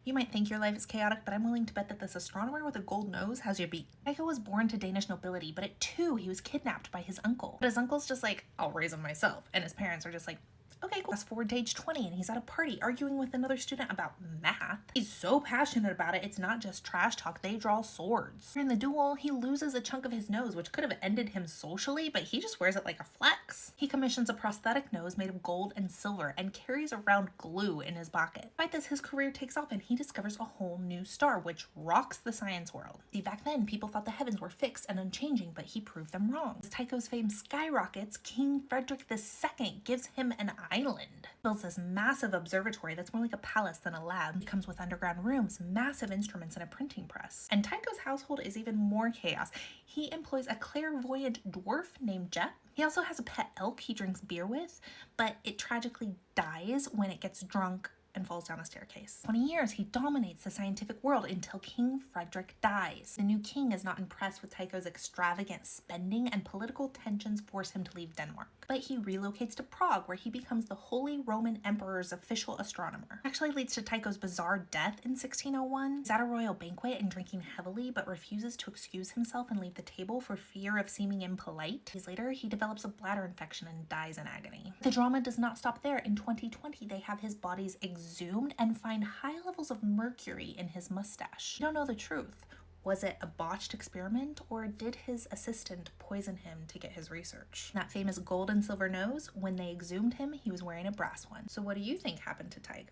You might think your life is chaotic, but I'm willing to bet that this astronomer with a gold nose has you beat. Tycho was born to Danish nobility, but at 2, he was kidnapped by his uncle. But his uncle's just like, I'll raise him myself. And his parents are just like, okay, cool. Fast forward to age 20 and he's at a party arguing with another student about math. He's so passionate about it, it's not just trash talk, they draw swords. In the duel, he loses a chunk of his nose, which could have ended him socially, but he just wears it like a flex. He commissions a prosthetic nose made of gold and silver and carries around glue in his pocket. Despite this, his career takes off and he discovers a whole new star, which rocks the science world. See, back then, people thought the heavens were fixed and unchanging, but he proved them wrong. As Tycho's fame skyrockets, King Frederick II gives him an island. Builds this massive observatory that's more like a palace than a lab. It comes with underground rooms, massive instruments, and a printing press. And Tycho's household is even more chaos. He employs a clairvoyant dwarf named Jet. He also has a pet elk he drinks beer with, but it tragically dies when it gets drunk and falls down a staircase. 20 years, he dominates the scientific world until King Frederick dies. The new king is not impressed with Tycho's extravagant spending, and political tensions force him to leave Denmark. But he relocates to Prague, where he becomes the Holy Roman Emperor's official astronomer. Actually leads to Tycho's bizarre death in 1601. He's at a royal banquet and drinking heavily, but refuses to excuse himself and leave the table for fear of seeming impolite. Days later, he develops a bladder infection and dies in agony. The drama does not stop there. In 2020, they have his body's exhumed and find high levels of mercury in his mustache. We don't know the truth. Was it a botched experiment, or did his assistant poison him to get his research? That famous gold and silver nose, when they exhumed him, he was wearing a brass one. So what do you think happened to Tycho?